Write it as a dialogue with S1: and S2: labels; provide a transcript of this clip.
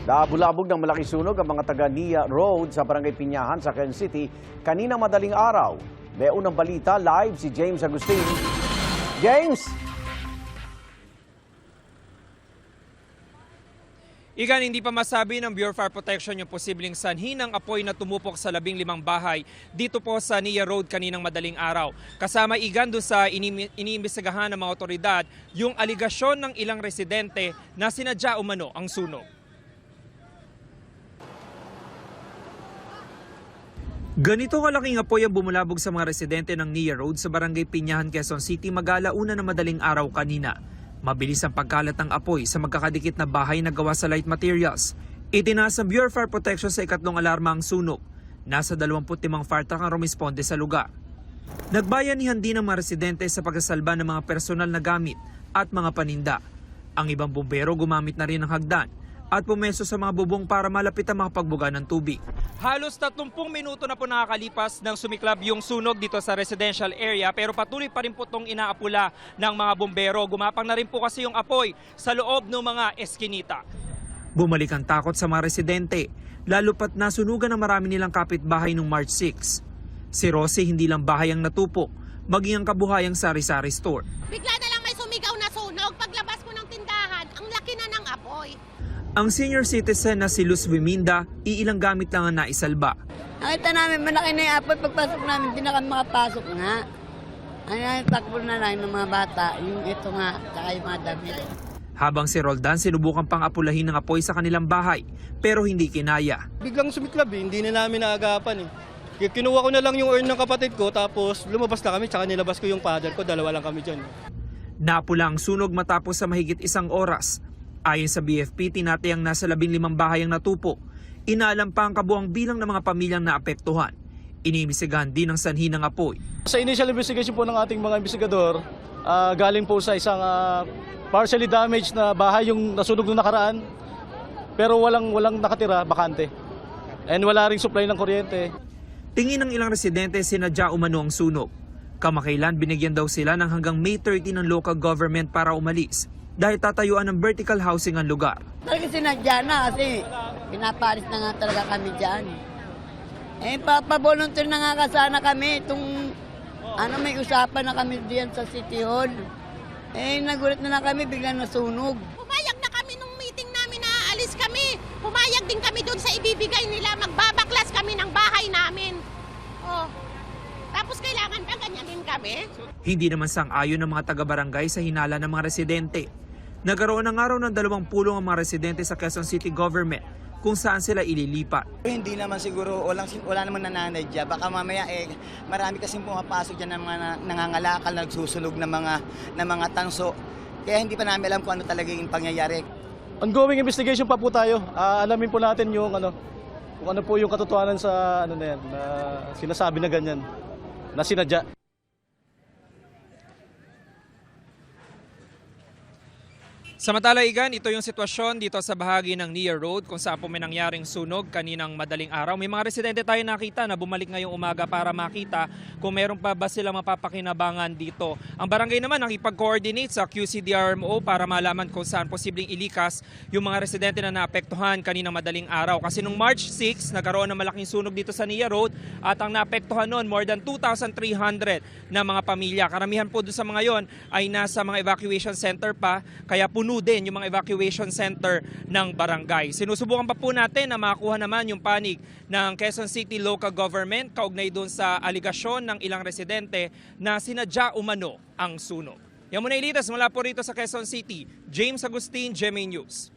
S1: Naabulabog ng malaking sunog ang mga taga Nia Road sa Barangay Pinyahan sa Quezon City kanina madaling araw. May unang balita, live si James Agustin. James!
S2: Igan, hindi pa masabi ng Bureau of Fire Protection yung posibleng sanhi ng apoy na tumupok sa 15 bahay dito po sa Nia Road kaninang madaling araw. Kasama Igan doon sa iniimbestigahan ng mga otoridad yung aligasyon ng ilang residente na sinadya umano ang sunog. Ganito kalaking apoy ang bumulabog sa mga residente ng Nia Road sa Barangay Pinyahan, Quezon City mag-alauna na madaling araw kanina. Mabilis ang pagkalat ng apoy sa magkakadikit na bahay na gawa sa light materials. Itinaas ng Bureau of Fire Protection sa ikatlong alarma ang sunog. Nasa 25 fire truck ang rumisponde sa lugar. Nagbayanihan din ang mga residente sa pagsasalba ng mga personal na gamit at mga paninda. Ang ibang bumbero gumamit na rin ng hagdan at pumeso sa mga bubong para malapit ang mga pagbuga ng tubig. Halos 30 minuto na po nakakalipas ng sumiklab yung sunog dito sa residential area pero patuloy pa rin po itong inaapula ng mga bumbero. Gumapang na rin po kasi yung apoy sa loob ng mga eskinita. Bumalik ang takot sa mga residente, lalo pat nasunugan ng marami nilang kapitbahay noong March 6. Si Rosie hindi lang bahay ang natupok, maging ang kabuhayang sari-sari store.
S3: Bigla na lang may sumigaw na sunog. Paglabas ko ng tindahan, ang laki na ng apoy.
S2: Ang senior citizen na si Luz Wiminda, iilang gamit lang ang naisalba.
S4: Nakita namin, malaki na yung apoy. Pagpasok namin, hindi na kami makapasok nga. Takbo na lang ng mga bata, yung ito nga, saka yung mga damit.
S2: Habang si Roldan, sinubukan pang apulahin ng apoy sa kanilang bahay, pero hindi kinaya.
S5: Biglang sumiklab hindi na namin naagapan Kinuha ko na lang yung urn ng kapatid ko, tapos lumabas na kami, tsaka nilabas ko yung father ko, dalawa lang kami dyan.
S2: Napula ang sunog matapos sa mahigit 1 oras. Ayon sa BFP, tinatayang nasa 15 bahay ang natupok. Inaalam pa ang kabuang bilang ng mga pamilyang naapektuhan. Iniimbestigahan din ang sanhi ng apoy.
S5: Sa initial investigation po ng ating mga investigador, galing po sa isang partially damaged na bahay yung nasunog noong nakaraan, pero walang nakatira, bakante. And wala ring supply ng kuryente.
S2: Tingin ng ilang residente sinadya umano ang sunog. Kamakailan binigyan daw sila ng hanggang May 30 ng local government para umalis dahil tatayuan ng vertical housing ang lugar.
S4: Talaga sinadya na kasi pinaparis na nga talaga kami dyan. Papavolunteer na nga kasana kami. May usapan na kami diyan sa City Hall. Nagulat na lang kami, biglang nasunog.
S3: Pumayag na kami nung meeting namin na aalis kami. Pumayag din kami doon sa ibibigay nila. Magbabaklas kami ng bahay namin. Tapos kailangan pa ganyanin kami?
S2: Hindi naman sang-ayon ng mga taga-barangay sa hinala ng mga residente. Nagkaroon ng araw ng 2 pulong ang mga residente sa Quezon City Government kung saan sila ililipat.
S6: Hindi naman siguro, wala naman nananadya. Baka mamaya marami kasing pumapasok dyan ng mga nangangalakal, nagsusunog ng mga tanso. Kaya hindi pa namin alam kung ano talaga yung pangyayari.
S5: Ongoing investigation pa po tayo. Alamin po natin yung kung ano po yung katotohanan sa na sinasabi na ganyan, na sinadya.
S2: Samantala, Igan, ito yung sitwasyon dito sa bahagi ng Nia Road kung saan po may nangyaring sunog kaninang madaling araw. May mga residente tayo nakita na bumalik ngayong umaga para makita kung meron pa ba silang mapapakinabangan dito. Ang barangay naman nakipag-coordinate sa QCDRMO para malaman kung saan posibleng ilikas yung mga residente na naapektuhan kaninang madaling araw. Kasi nung March 6, nagkaroon ng malaking sunog dito sa Nia Road at ang naapektuhan noon more than 2,300 na mga pamilya. Karamihan po doon sa mga yon ay nasa mga evacuation center pa, kaya puno din yung mga evacuation center ng barangay. Sinusubukan pa po natin na makakuha naman yung panig ng Quezon City Local Government kaugnay doon sa aligasyon ng ilang residente na sinadya umano ang sunog. Yan muna ilitas mula po rito sa Quezon City. James Agustin, GMA News.